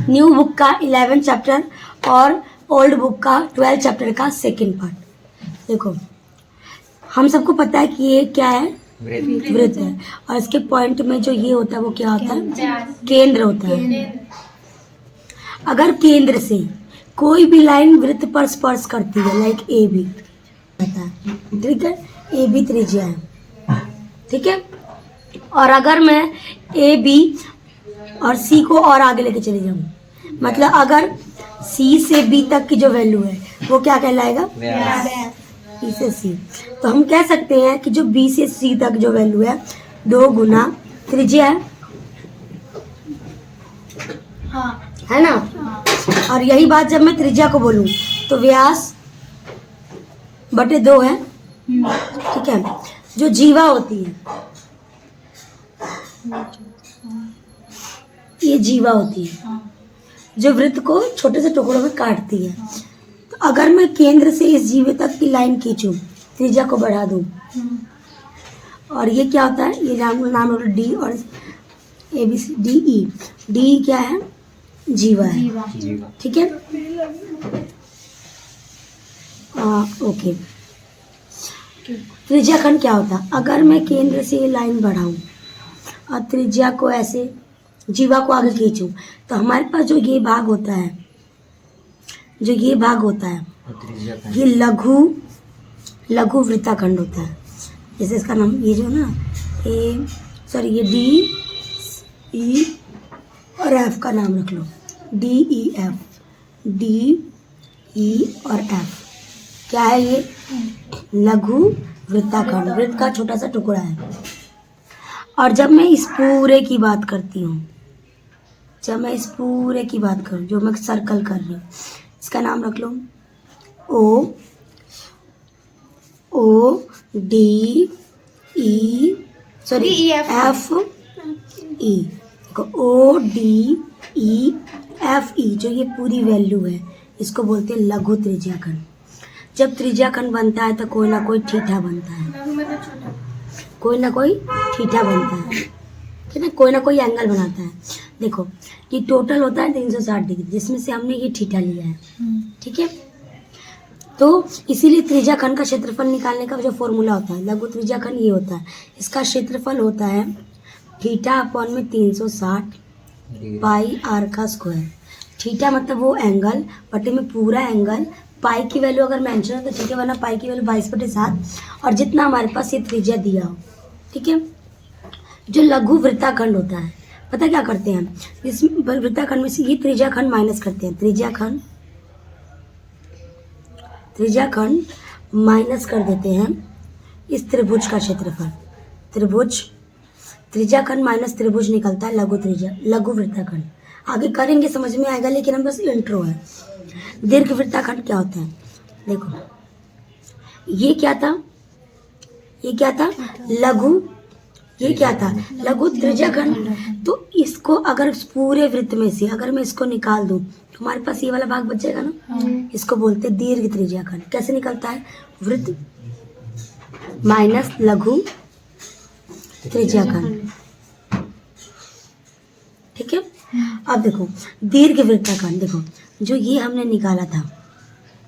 New book का 11 chapter और old book का 12 चैप्टर का सेकंड पार्ट। देखो हम सबको पता है कि ये क्या है, वृत्त है, और इसके पॉइंट में जो ये होता है वो क्या होता है, केंद्र होता है। अगर केंद्र से कोई भी लाइन वृत्त पर स्पर्श करती है, लाइक ए बी, ठीक है, ए बी त्रिज्या है, ठीक है, और अगर मैं ए बी और सी को और आगे लेके चली जाऊँ, मतलब अगर सी से बी तक की जो वैल्यू है वो क्या कहलाएगा, बी से सी, तो हम कह सकते हैं कि जो बी से सी तक जो वैल्यू है 2 गुना त्रिज्या है, है ना। और यही बात जब मैं त्रिज्या को बोलूं तो व्यास बटे 2 है, ठीक है। जो जीवा होती है, ये जीवा होती है जो वृत्त को छोटे से टुकड़ों में काटती है। तो अगर मैं केंद्र से इस जीवे तक की लाइन खींचूं, त्रिज्या को बढ़ा दूं, और ये क्या होता है, ये नाम होता है डी, और A B C D E, D क्या है, जीवा है, ठीक है। ओके, त्रिज्या खंड क्या होता है, अगर मैं केंद्र से ये लाइन बढ़ाऊं और त्रिज्या को ऐसे जीवा को आगे खींचूं, तो हमारे पास जो ये भाग होता है, जो ये भाग होता है, ये लघु वृत्ताखंड होता है। जैसे इसका नाम ये जो ना ये डी ई और एफ का नाम रख लो, D E F, D E और एफ क्या है, ये लघु वृत्ताखंड, वृत्त का छोटा सा टुकड़ा है। और जब मैं इस पूरे की बात करती हूँ, जब मैं इस पूरे की बात करूँ, जो मैं सर्कल कर रही हूँ, इसका नाम रख लो O D E F E, देखो O D E F E, जो ये पूरी वैल्यू है इसको बोलते हैं लघु त्रिज्याखंड। जब त्रिज्याखंड बनता है तो कोई ना कोई ठीठा बनता है, कोई ना कोई ठीठा बनता है, ठीक है, कोई ना कोई एंगल बनाता है। देखो ये टोटल होता है 360 डिग्री, जिसमें से हमने ये ठीठा लिया है, ठीक है। तो इसीलिए त्रिज्याखंड का क्षेत्रफल निकालने का जो फॉर्मूला होता है, लघु त्रिज्याखंड ये होता है, इसका क्षेत्रफल होता है थीटा अपॉन में 360 पाई आर का स्क्वायर। थीटा मतलब वो एंगल, बटे में पूरा एंगल, पाई की वैल्यू अगर मेंशन है तो ठीक है, वरना पाई की वैल्यू 22/7, और जितना हमारे पास ये त्रिज्या दिया हो, ठीक है। जो लघु वृत्ताखंड होता है, पता क्या करते हैं, इस वृत्ताखंड में से ये त्रिज्याखंड माइनस करते हैं, त्रिज्याखंड माइनस कर देते हैं इस त्रिभुज का क्षेत्रफल। त्रिज्याखंड माइनस त्रिभुज निकलता है लघु वृत्ताखंड। आगे करेंगे, समझ में आएगा, लेकिन हम बस इंट्रो है। दीर्घ वृत्ताखंड क्या होता है, देखो ये क्या था, लघु त्रिज्याखंड। तो इसको अगर पूरे वृत्त में से अगर मैं इसको निकाल दूं तो हमारे पास ये वाला भाग बच जाएगा ना, इसको बोलते हैं दीर्घ त्रिज्याखंड। कैसे निकलता है, वृत्त माइनस लघु त्रिज्याखंड, ठीक है। अब देखो दीर्घ वृत्ताखंड, देखो जो ये हमने निकाला था,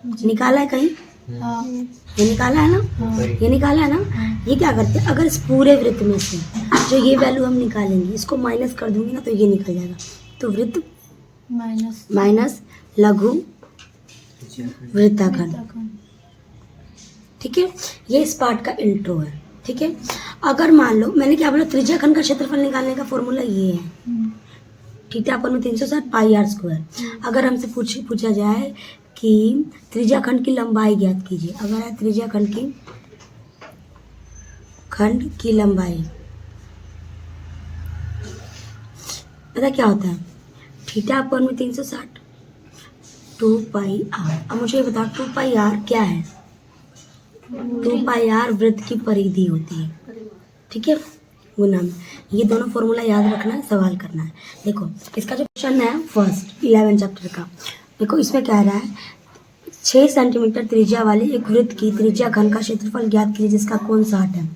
निकाला है कहीं, ये निकाला है ना, ये क्या करते हैं, अगर इस पूरे वृत्त में से जो ये वैल्यू हम निकालेंगे, इसको माइनस कर दूंगी ना, तो ये निकल जाएगा। तो वृत्त माइनस लघु वृत्ताखंड, ठीक है। ये इस पार्ट का इंट्रो है, ठीक है। अगर मान लो मैंने क्या बोला, त्रिज्याखंड का क्षेत्रफल निकालने का फॉर्मूला ये है, थीटा अपन में 360 पाई आर स्क्वायर। अगर हमसे पूछा जाए कि त्रिज्याखंड की लंबाई ज्ञात कीजिए, अगर है त्रिज्याखंड की लंबाई, पता क्या होता है, थीटा अपन में 360 2 पाई आर। अब मुझे बताओ 2 पाई आर क्या है, 2 पाई आर वृत्त की परिधि होती है, ठीक है, गुना में। ये दोनों फॉर्मूला याद रखना है, सवाल करना है। देखो इसका जो क्वेश्चन है फर्स्ट 11 चैप्टर का, देखो इसमें कह रहा है 6 सेंटीमीटर त्रिज्या वाले एक वृत्त की त्रिज्याखंड का क्षेत्रफल ज्ञात कीजिए जिसका कोण 60 है।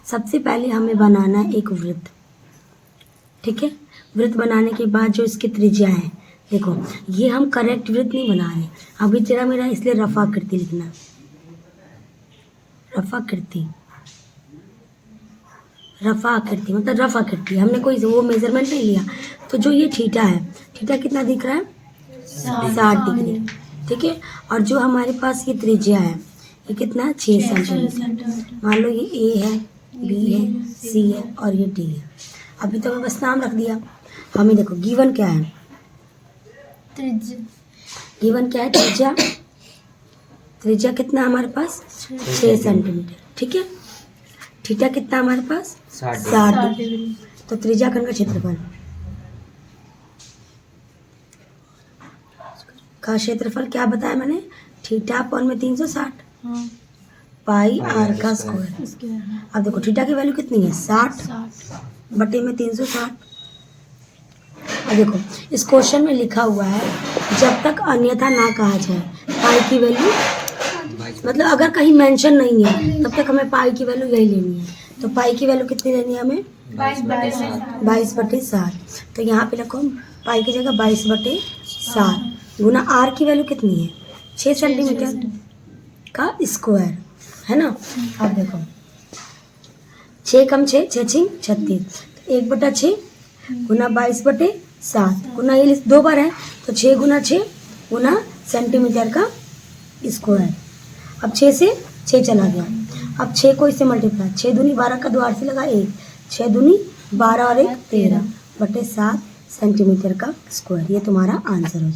सबसे पहले हमें बनाना है एक वृत्त, ठीक है। वृत्त बनाने के बाद जो इसकी त्रिज्या है देखो ये हम करेक्ट वृत्त नहीं बना रहे, अभी तेरा मेरा इसलिए रफाकृति लिखना, रफाकृति, रफाकृति मतलब रफाकृति, हमने कोई वो मेजरमेंट नहीं लिया। तो जो ये थीटा है, थीटा कितना दिख रहा है? 60 डिग्री, ठीक है। और जो हमारे पास ये त्रिज्या है ये कितना? 6 सेंटीमीटर। मान लो ये ए है, बी है, सी है और ये डी है। अभी तो मैं बस नाम रख दिया। हमें देखो गिवन क्या है? गिवन क्या है? त्रिज्या, त्रिज्या कितना हमारे पास? 6 सेंटीमीटर, ठीक है। थीटा कितना हमारे पास? 60 डिग्री। तो त्रिज्या खंड का क्षेत्रफल का क्षेत्रफल क्या बताया मैंने? थीटा अपॉन में 360 पाई आर का स्क्वायर। अब देखो थीटा की वैल्यू कितनी है? 60 बटे में 360। अब देखो इस क्वेश्चन में लिखा हुआ है जब तक अन्यथा ना कहा जाए, पाई की वैल्यू मतलब अगर कहीं मेंशन नहीं है तब तक हमें पाई की वैल्यू यही लेनी है। तो पाई की वैल्यू कितनी लेनी है हमें? 22/7। तो यहाँ पे लिखो पाई की जगह 22/7 गुना आर की वैल्यू कितनी है? 6 सेंटीमीटर का स्क्वायर, है ना। अब देखो 6 कम 6 6 36, 1/6 गुना 22/7 गुना ये 2 बार है तो 6 गुना 6 गुना सेंटीमीटर का स्क्वायर। अब 6 से 6 चला गया, अब 6 को इससे मल्टीप्लाई, 6 दूनी 12 का 2 आर से लगा 1, 6 दूनी 12 और 1 13/7 सेंटीमीटर का स्क्वायर। ये तुम्हारा आंसर हो जाएगा।